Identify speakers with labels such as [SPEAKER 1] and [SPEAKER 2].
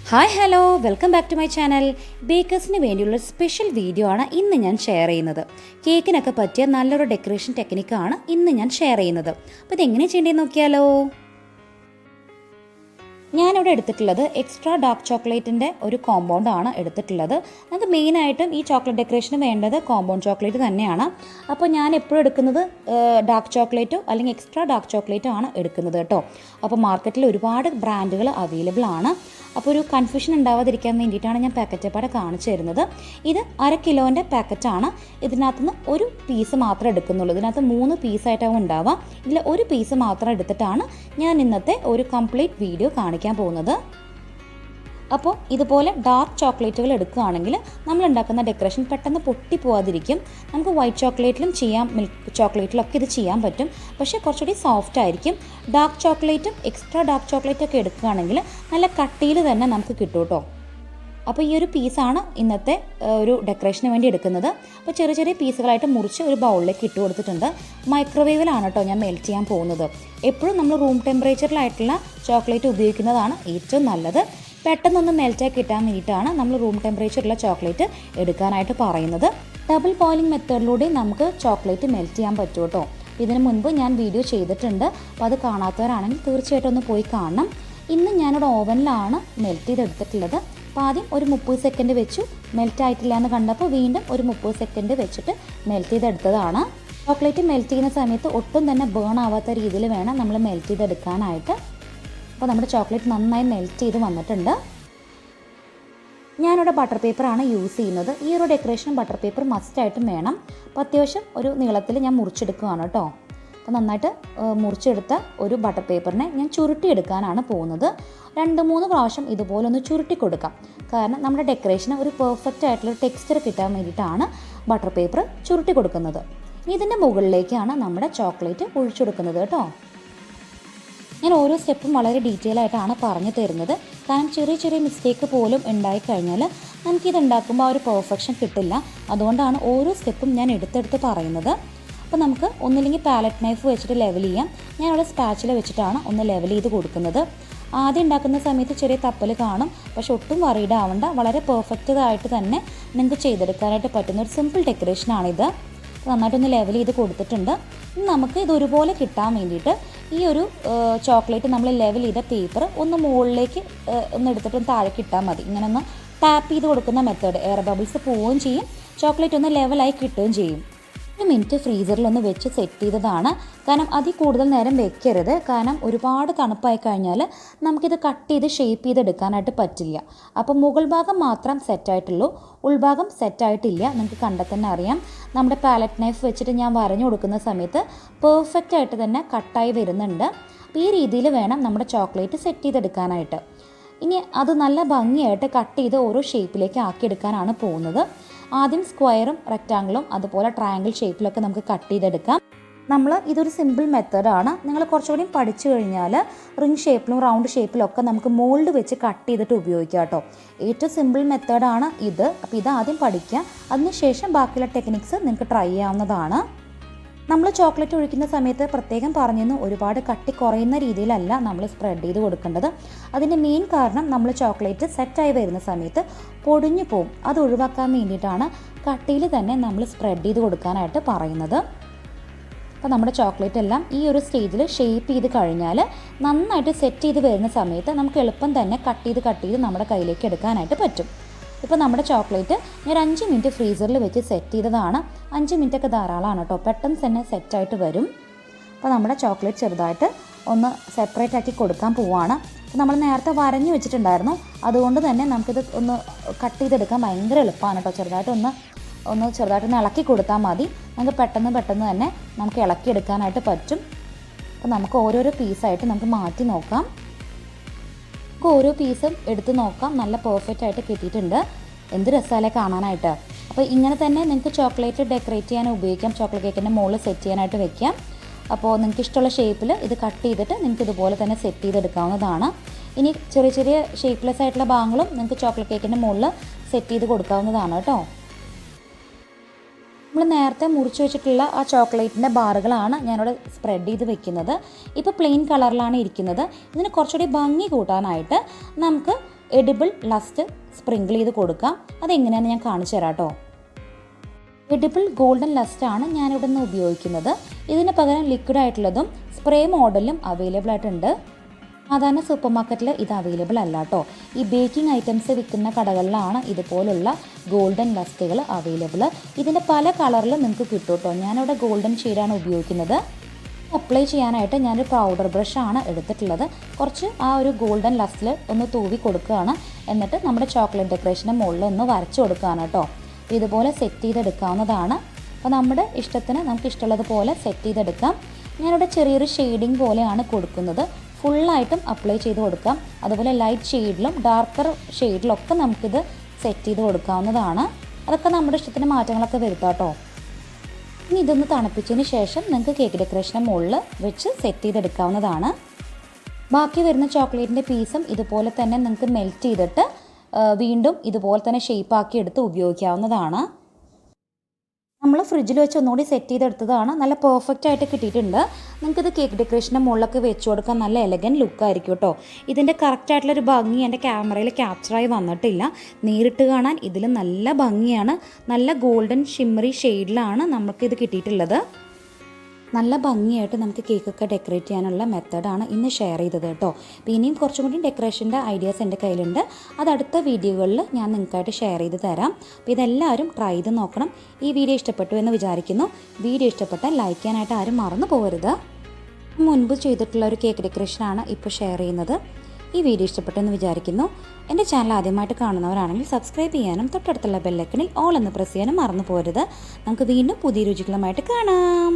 [SPEAKER 1] Hi hello welcome back to my channel. ബേക്കേഴ്സിന് വേണ്ടിയുള്ള special video ആണ് ഇന്ന് ഞാൻ ഷെയർ ചെയ്യുന്നത്. കേക്കിനൊക്കെ പറ്റിയ നല്ലൊരു ഡെക്കറേഷൻ ടെക്നിക്കാണ് ഇന്ന് ഞാൻ ഷെയർ ചെയ്യുന്നത്. അപ്പോൾ ഇതെങ്ങനെ ചെയ്യേണ്ടതെന്ന് നോക്കിയാലോ. ഞാനിവിടെ എടുത്തിട്ടുള്ളത് എക്സ്ട്രാ ഡാർക്ക് ചോക്ലേറ്റിൻ്റെ ഒരു കോമ്പൗണ്ടാണ് എടുത്തിട്ടുള്ളത്. നമുക്ക് മെയിനായിട്ടും ഈ ചോക്ലേറ്റ് ഡെക്കറേഷന് വേണ്ടത് കോമ്പൗണ്ട് ചോക്ലേറ്റ് തന്നെയാണ്. അപ്പോൾ ഞാൻ എപ്പോഴും എടുക്കുന്നത് ഡാർക്ക് ചോക്ലേറ്റോ അല്ലെങ്കിൽ എക്സ്ട്രാ ഡാർക്ക് ചോക്ലേറ്റോ ആണ് എടുക്കുന്നത് കേട്ടോ. അപ്പോൾ മാർക്കറ്റിൽ ഒരുപാട് ബ്രാൻഡുകൾ അവൈലബിൾ ആണ്. അപ്പോൾ ഒരു കൺഫ്യൂഷൻ ഉണ്ടാവാതിരിക്കാൻ വേണ്ടിയിട്ടാണ് ഞാൻ പാക്കറ്റ് പാടെ കാണിച്ചു തരുന്നത്. ഇത് 1/2 കിലോൻ്റെ പാക്കറ്റാണ്. ഇതിനകത്തുനിന്ന് ഒരു പീസ് മാത്രമേ എടുക്കുന്നുള്ളൂ. ഇതിനകത്ത് 3 പീസായിട്ടാവും ഉണ്ടാവുക. ഇതിൽ ഒരു പീസ് മാത്രം എടുത്തിട്ടാണ് ഞാൻ ഇന്നത്തെ ഒരു കംപ്ലീറ്റ് വീഡിയോ കാണിക്കാൻ പോകുന്നത്. അപ്പോൾ ഇതുപോലെ ഡാർക്ക് ചോക്ലേറ്റുകൾ എടുക്കുകയാണെങ്കിൽ നമ്മൾ ഉണ്ടാക്കുന്ന ഡെക്കറേഷൻ പെട്ടെന്ന് പൊട്ടിപ്പോവാതിരിക്കും. നമുക്ക് വൈറ്റ് ചോക്ലേറ്റിലും ചെയ്യാം, മിൽക്ക് ചോക്ലേറ്റിലൊക്കെ ഇത് ചെയ്യാൻ പറ്റും. പക്ഷേ കുറച്ചുകൂടി സോഫ്റ്റ് ആയിരിക്കും. ഡാർക്ക് ചോക്ലേറ്റും എക്സ്ട്രാ ഡാർക്ക് ചോക്ലേറ്റൊക്കെ എടുക്കുകയാണെങ്കിൽ നല്ല കട്ടിയിൽ തന്നെ നമുക്ക് കിട്ടും കേട്ടോ. അപ്പോൾ ഈ ഒരു പീസാണ് ഇന്നത്തെ ഒരു ഡെക്കറേഷന് വേണ്ടി എടുക്കുന്നത്. അപ്പോൾ ചെറിയ ചെറിയ പീസുകളായിട്ട് മുറിച്ച് ഒരു ബൗളിലേക്ക് ഇട്ട് കൊടുത്തിട്ടുണ്ട്. മൈക്രോവേവിലാണ് കേട്ടോ ഞാൻ മെൽറ്റ് ചെയ്യാൻ പോകുന്നത്. എപ്പോഴും നമ്മൾ റൂം ടെമ്പറേച്ചറിലായിട്ടുള്ള ചോക്ലേറ്റ് ഉപയോഗിക്കുന്നതാണ് ഏറ്റവും നല്ലത്. പെട്ടെന്നൊന്ന് മെൽറ്റായി കിട്ടാൻ വേണ്ടിയിട്ടാണ് നമ്മൾ റൂം ടെമ്പറേച്ചറിലുള്ള ചോക്ലേറ്റ് എടുക്കാനായിട്ട് പറയുന്നത്. ഡബിൾ ബോയിലിംഗ് മെത്തേഡിലൂടെ നമുക്ക് ചോക്ലേറ്റ് മെൽറ്റ് ചെയ്യാൻ പറ്റും കേട്ടോ. ഇതിന് മുൻപ് ഞാൻ വീഡിയോ ചെയ്തിട്ടുണ്ട്. അപ്പോൾ അത് കാണാത്തവരാണെങ്കിൽ തീർച്ചയായിട്ടും ഒന്ന് പോയി കാണണം. ഇന്ന് ഞാനിവിടെ ഓവനിലാണ് മെൽറ്റ് ചെയ്തെടുത്തിട്ടുള്ളത്. അപ്പോൾ ആദ്യം ഒരു 30 സെക്കൻഡ് വെച്ചു. മെൽറ്റ് ആയിട്ടില്ല എന്ന് കണ്ടപ്പോൾ വീണ്ടും ഒരു 30 സെക്കൻഡ് വെച്ചിട്ട് മെൽറ്റ് ചെയ്തെടുത്തതാണ്. ചോക്ലേറ്റ് മെൽറ്റ് ചെയ്യുന്ന സമയത്ത് ഒട്ടും തന്നെ ബേൺ ആവാത്ത രീതിയിൽ വേണം നമ്മൾ മെൽറ്റ് ചെയ്തെടുക്കാനായിട്ട്. അപ്പോൾ നമ്മുടെ ചോക്ലേറ്റ് നന്നായി മെൽറ്റ് ചെയ്ത് വന്നിട്ടുണ്ട്. ഞാനിവിടെ ബട്ടർ പേപ്പറാണ് യൂസ് ചെയ്യുന്നത്. ഈ ഒരു ഡെക്കറേഷൻ ബട്ടർ പേപ്പർ മസ്റ്റായിട്ടും വേണം. അപ്പോൾ അത്യാവശ്യം ഒരു നീളത്തിൽ ഞാൻ മുറിച്ചെടുക്കുകയാണ് കേട്ടോ. അപ്പോൾ നന്നായിട്ട് മുറിച്ചെടുത്ത ഒരു ബട്ടർ പേപ്പറിനെ ഞാൻ ചുരുട്ടിയെടുക്കാനാണ് പോകുന്നത്. 2-3 പ്രാവശ്യം ഇതുപോലെ ഒന്ന് ചുരുട്ടി കൊടുക്കാം. കാരണം നമ്മുടെ ഡെക്കറേഷന് ഒരു പെർഫെക്റ്റ് ആയിട്ടുള്ള ടെക്സ്ചർ കിട്ടാൻ വേണ്ടിയിട്ടാണ് ബട്ടർ പേപ്പർ ചുരുട്ടി കൊടുക്കുന്നത്. ഇതിൻ്റെ മുകളിലേക്കാണ് നമ്മുടെ ചോക്ലേറ്റ് ഒഴിച്ചു കൊടുക്കുന്നത് കേട്ടോ. ഞാൻ ഓരോ സ്റ്റെപ്പും വളരെ ഡീറ്റെയിൽ ആയിട്ടാണ് പറഞ്ഞു തരുന്നത്. കാരണം ചെറിയ ചെറിയ മിസ്റ്റേക്ക് പോലും ഉണ്ടായിക്കഴിഞ്ഞാൽ നമുക്കിത് ഉണ്ടാക്കുമ്പോൾ ആ ഒരു പെർഫെക്ഷൻ കിട്ടില്ല. അതുകൊണ്ടാണ് ഓരോ സ്റ്റെപ്പും ഞാൻ എടുത്തെടുത്ത് പറയുന്നത്. അപ്പോൾ നമുക്ക് ഒന്നില്ലെങ്കിൽ പാലറ്റ് നൈഫ് വെച്ചിട്ട് ലെവൽ ചെയ്യാം. ഞാനവിടെ സ്പാച്ചില വെച്ചിട്ടാണ് ഒന്ന് ലെവൽ ചെയ്ത് കൊടുക്കുന്നത്. ആദ്യം ഉണ്ടാക്കുന്ന സമയത്ത് ചെറിയ തപ്പൽ കാണും. പക്ഷെ ഒട്ടും വറീഡ് ആവണ്ട. വളരെ പെർഫെക്റ്റായിട്ട് തന്നെ നിങ്ങൾക്ക് ചെയ്തെടുക്കാനായിട്ട് പറ്റുന്ന ഒരു സിമ്പിൾ ഡെക്കറേഷനാണിത്. നന്നായിട്ടൊന്ന് ലെവൽ ചെയ്ത് കൊടുത്തിട്ടുണ്ട്. നമുക്ക് ഇത് ഒരുപോലെ കിട്ടാൻ വേണ്ടിയിട്ട് ഈ ഒരു ചോക്ലേറ്റ് നമ്മൾ ലെവൽ ചെയ്ത പേപ്പർ ഒന്ന് മുകളിലേക്ക് ഒന്ന് എടുത്തിട്ട് താഴേക്ക് ഇട്ടാൽ മതി. ഇങ്ങനെ ഒന്ന് ടാപ്പ് ചെയ്ത് കൊടുക്കുന്ന മെത്തേഡ്. എയർ ബബിൾസ് പോവുകയും ചെയ്യും, ചോക്ലേറ്റ് ഒന്ന് ലെവലായി കിട്ടുകയും ചെയ്യും. 1 മിനിറ്റ് ഫ്രീസറിലൊന്ന് വെച്ച് സെറ്റ് ചെയ്തതാണ്. കാരണം അതിൽ കൂടുതൽ നേരം വെക്കരുത്. കാരണം ഒരുപാട് തണുപ്പായി കഴിഞ്ഞാൽ നമുക്കിത് കട്ട് ചെയ്ത് ഷേപ്പ് ചെയ്തെടുക്കാനായിട്ട് പറ്റില്ല. അപ്പം മുകൾ ഭാഗം മാത്രം സെറ്റായിട്ടുള്ളൂ, ഉൾഭാഗം സെറ്റായിട്ടില്ല. നിങ്ങൾക്ക് കണ്ടാൽ തന്നെ അറിയാം. നമ്മുടെ പാലറ്റ് നൈഫ് വെച്ചിട്ട് ഞാൻ വരഞ്ഞു കൊടുക്കുന്ന സമയത്ത് പെർഫെക്റ്റ് ആയിട്ട് തന്നെ കട്ടായി വരുന്നുണ്ട്. അപ്പോൾ ഈ രീതിയിൽ വേണം നമ്മുടെ ചോക്ലേറ്റ് സെറ്റ് ചെയ്തെടുക്കാനായിട്ട്. ഇനി അത് നല്ല ഭംഗിയായിട്ട് കട്ട് ചെയ്ത് ഓരോ ഷേപ്പിലേക്ക് ആക്കിയെടുക്കാനാണ് പോകുന്നത്. ആദ്യം സ്ക്വയറും റെക്റ്റാങ്കിളും അതുപോലെ ട്രയാങ്കിൾ ഷേപ്പിലൊക്കെ നമുക്ക് കട്ട് ചെയ്തെടുക്കാം. ഇതൊരു സിമ്പിൾ മെത്തേഡാണ്. നിങ്ങൾ കുറച്ചുകൂടി പഠിച്ചു കഴിഞ്ഞാൽ റിംഗ് ഷേപ്പിലും റൗണ്ട് ഷേപ്പിലൊക്കെ നമുക്ക് മോൾഡ് വെച്ച് കട്ട് ചെയ്തിട്ട് ഉപയോഗിക്കാം കേട്ടോ. ഏറ്റവും സിമ്പിൾ മെത്തേഡാണ് ഇത്. അപ്പോൾ ഇത് ആദ്യം പഠിക്കുക. അതിനുശേഷം ബാക്കിയുള്ള ടെക്നിക്സ് നിങ്ങൾക്ക് ട്രൈ ചെയ്യാവുന്നതാണ്. നമ്മൾ ചോക്ലേറ്റ് ഒഴിക്കുന്ന സമയത്ത് പ്രത്യേകം പറഞ്ഞിരുന്നു, ഒരുപാട് കട്ടി കുറയുന്ന രീതിയിലല്ല നമ്മൾ സ്പ്രെഡ് ചെയ്ത് കൊടുക്കേണ്ടത്. അതിൻ്റെ മെയിൻ കാരണം നമ്മൾ ചോക്ലേറ്റ് സെറ്റായി വരുന്ന സമയത്ത് പൊടിഞ്ഞു പോവും. അത് ഒഴിവാക്കാൻ വേണ്ടിയിട്ടാണ് കട്ടിയിൽ തന്നെ നമ്മൾ സ്പ്രെഡ് ചെയ്ത് കൊടുക്കാനായിട്ട് പറയുന്നത്. അപ്പോൾ നമ്മുടെ ചോക്ലേറ്റ് എല്ലാം ഈ ഒരു സ്റ്റേജിൽ ഷേപ്പ് ചെയ്ത് കഴിഞ്ഞാൽ നന്നായിട്ട് സെറ്റ് ചെയ്ത് വരുന്ന സമയത്ത് നമുക്ക് എളുപ്പം തന്നെ കട്ട് ചെയ്ത് നമ്മുടെ കയ്യിലേക്ക് എടുക്കാനായിട്ട് പറ്റും. ഇപ്പോൾ നമ്മുടെ ചോക്ലേറ്റ് ഞാൻ 5 മിനിറ്റ് ഫ്രീസറിൽ വെച്ച് സെറ്റ് ചെയ്തതാണ്. 5 മിനിറ്റൊക്കെ ധാരാളമാണ് കേട്ടോ. പെട്ടെന്ന് തന്നെ സെറ്റായിട്ട് വരും. അപ്പോൾ നമ്മുടെ ചോക്ലേറ്റ് ചെറുതായിട്ട് ഒന്ന് സെപ്പറേറ്റ് ആക്കി കൊടുക്കാൻ പോവുകയാണ്. അപ്പോൾ നമ്മൾ നേരത്തെ വരഞ്ഞു വെച്ചിട്ടുണ്ടായിരുന്നു. അതുകൊണ്ട് തന്നെ നമുക്കിത് ഒന്ന് കട്ട് ചെയ്തെടുക്കാൻ ഭയങ്കര എളുപ്പമാണ് കേട്ടോ. ചെറുതായിട്ടൊന്ന് ഇളക്കി കൊടുത്താൽ മതി. നമുക്ക് പെട്ടെന്ന് തന്നെ നമുക്ക് ഇളക്കിയെടുക്കാനായിട്ട് പറ്റും. അപ്പോൾ നമുക്ക് ഓരോരോ പീസായിട്ട് നമുക്ക് മാറ്റി നോക്കാം. ഓരോ പീസും എടുത്ത് നോക്കാം. നല്ല പെർഫെക്റ്റ് ആയിട്ട് കിട്ടിയിട്ടുണ്ട്. എന്ത് രസമല്ലേ കാണാനായിട്ട്. അപ്പോൾ ഇങ്ങനെ തന്നെ നിങ്ങൾക്ക് ചോക്ലേറ്റ് ഡെക്കറേറ്റ് ചെയ്യാൻ ഉപയോഗിക്കാം. ചോക്ലേറ്റ് കേക്കിൻ്റെ മുകളിൽ സെറ്റ് ചെയ്യാനായിട്ട് വെക്കാം. അപ്പോൾ നിങ്ങൾക്ക് ഇഷ്ടമുള്ള ഷേപ്പിൽ ഇത് കട്ട് ചെയ്തിട്ട് നിങ്ങൾക്ക് ഇതുപോലെ തന്നെ സെറ്റ് ചെയ്തെടുക്കാവുന്നതാണ്. ഇനി ചെറിയ ചെറിയ ഷേപ്പ്ലെസ് ആയിട്ടുള്ള ഭാഗങ്ങളും നിങ്ങൾക്ക് ചോക്ലേറ്റ് കേക്കിൻ്റെ മുകളിൽ സെറ്റ് ചെയ്ത് കൊടുക്കാവുന്നതാണ് കേട്ടോ. നമ്മൾ നേരത്തെ മുറിച്ച് വെച്ചിട്ടുള്ള ആ ചോക്ലേറ്റിൻ്റെ ബാറുകളാണ് ഞാനിവിടെ സ്പ്രെഡ് ചെയ്ത് വെക്കുന്നത്. ഇപ്പോൾ പ്ലെയിൻ കളറിലാണ് ഇരിക്കുന്നത്. ഇതിന് കുറച്ചുകൂടി ഭംഗി കൂട്ടാനായിട്ട് നമുക്ക് എഡിബിൾ ലസ്റ്റ് സ്പ്രിങ്കിൾ ചെയ്ത് കൊടുക്കാം. അതെങ്ങനെയാണെന്ന് ഞാൻ കാണിച്ചു തരാം കേട്ടോ. എഡിബിൾ ഗോൾഡൻ ലസ്റ്റാണ് ഞാനിവിടെ നിന്ന് ഉപയോഗിക്കുന്നത്. ഇതിന് പകരം ലിക്വിഡ് ആയിട്ടുള്ളതും സ്പ്രേ മോഡലും അവൈലബിൾ ആയിട്ടുണ്ട്. സാധാരണ സൂപ്പർ മാർക്കറ്റിൽ ഇത് അവൈലബിൾ അല്ല കേട്ടോ. ഈ ബേക്കിംഗ് ഐറ്റംസ് വിൽക്കുന്ന കടകളിലാണ് ഇതുപോലുള്ള ഗോൾഡൻ ലസ്റ്റുകൾ അവൈലബിൾ. ഇതിൻ്റെ പല കളറിലും നിങ്ങൾക്ക് കിട്ടും കേട്ടോ. ഞാനിവിടെ ഗോൾഡൻ ഷെയ്ഡാണ് ഉപയോഗിക്കുന്നത്. അപ്ലൈ ചെയ്യാനായിട്ട് ഞാനൊരു പൗഡർ ബ്രഷാണ് എടുത്തിട്ടുള്ളത്. കുറച്ച് ആ ഒരു ഗോൾഡൻ ലസ്റ്റിൽ ഒന്ന് തൂവി കൊടുക്കുകയാണ്. എന്നിട്ട് നമ്മുടെ ചോക്ലേറ്റ് ഡെക്കറേഷൻ്റെ മുകളിൽ ഒന്ന് വരച്ചു കൊടുക്കുകയാണ് കേട്ടോ. ഇതുപോലെ സെറ്റ് ചെയ്തെടുക്കാവുന്നതാണ്. അപ്പോൾ നമ്മുടെ ഇഷ്ടത്തിന് നമുക്ക് ഇഷ്ടമുള്ളതുപോലെ സെറ്റ് ചെയ്തെടുക്കാം. ഞാനിവിടെ ചെറിയൊരു ഷെയ്ഡിങ് പോലെയാണ് കൊടുക്കുന്നത്. ഫുള്ളായിട്ടും അപ്ലൈ ചെയ്ത് കൊടുക്കാം. അതുപോലെ ലൈറ്റ് ഷെയ്ഡിലും ഡാർക്കർ ഷെയ്ഡിലൊക്കെ നമുക്കിത് സെറ്റ് ചെയ്ത് കൊടുക്കാവുന്നതാണ്. അതൊക്കെ നമ്മുടെ ഇഷ്ടത്തിന് മാറ്റങ്ങളൊക്കെ വരുത്താം കേട്ടോ. ഇനി ഇതൊന്ന് തണുപ്പിച്ചതിന് ശേഷം നിങ്ങൾക്ക് കേക്ക് ഡെക്കറേഷൻ്റെ മുകളിൽ വെച്ച് സെറ്റ് ചെയ്തെടുക്കാവുന്നതാണ്. ബാക്കി വരുന്ന ചോക്ലേറ്റിൻ്റെ പീസും ഇതുപോലെ തന്നെ നിങ്ങൾക്ക് മെൽറ്റ് ചെയ്തിട്ട് വീണ്ടും ഇതുപോലെ തന്നെ ഷേപ്പാക്കി എടുത്ത് ഉപയോഗിക്കാവുന്നതാണ്. നമ്മൾ ഫ്രിഡ്ജിൽ വെച്ച് ഒന്നുകൂടി സെറ്റ് ചെയ്തെടുത്തതാണ്. നല്ല പെർഫെക്റ്റ് ആയിട്ട് കിട്ടിയിട്ടുണ്ട്. നിങ്ങൾക്കിത് കേക്ക് ഡെക്കറേഷൻ്റെ മുകളിലൊക്കെ വെച്ച് കൊടുക്കാൻ നല്ല എലഗൻറ്റ് ലുക്കായിരിക്കും കേട്ടോ. ഇതിൻ്റെ കറക്റ്റായിട്ടുള്ളൊരു ഭംഗി എൻ്റെ ക്യാമറയിൽ ക്യാപ്ചറായി വന്നിട്ടില്ല. നേരിട്ട് കാണാൻ ഇതിൽ നല്ല ഭംഗിയാണ്. നല്ല ഗോൾഡൻ ഷിമ്മറി ഷെയ്ഡിലാണ് നമുക്കിത് കിട്ടിയിട്ടുള്ളത്. നല്ല ഭംഗിയായിട്ട് നമുക്ക് കേക്കൊക്കെ ഡെക്കറേറ്റ് ചെയ്യാനുള്ള മെത്തേഡാണ് ഇന്ന് ഷെയർ ചെയ്തത് കേട്ടോ. അപ്പോൾ ഇനിയും കുറച്ചും കൂടി ഡെക്കറേഷൻ്റെ ഐഡിയാസ് എൻ്റെ കയ്യിലുണ്ട്. അത് അടുത്ത വീഡിയോകളിൽ ഞാൻ നിങ്ങൾക്കായിട്ട് ഷെയർ ചെയ്ത് തരാം. അപ്പോൾ ഇതെല്ലാവരും ട്രൈ ചെയ്ത് നോക്കണം. ഈ വീഡിയോ ഇഷ്ടപ്പെട്ടു എന്ന് വിചാരിക്കുന്നു. വീഡിയോ ഇഷ്ടപ്പെട്ടാൽ ലൈക്ക് ചെയ്യാനായിട്ട് ആരും മറന്നു പോകരുത്. മുൻപ് ചെയ്തിട്ടുള്ള ഒരു കേക്ക് ഡെക്കറേഷനാണ് ഇപ്പോൾ ഷെയർ ചെയ്യുന്നത്. ഈ വീഡിയോ ഇഷ്ടപ്പെട്ടെന്ന് വിചാരിക്കുന്നു. എൻ്റെ ചാനൽ ആദ്യമായിട്ട് കാണുന്നവരാണെങ്കിൽ സബ്സ്ക്രൈബ് ചെയ്യാനും തൊട്ടടുത്തുള്ള ബെല്ലൈക്കണിൽ ഓൾ എന്ന് പ്രസ് ചെയ്യാനും മറന്നു പോകരുത്. നമുക്ക് വീണ്ടും പുതിയ രുചികളുമായിട്ട് കാണാം.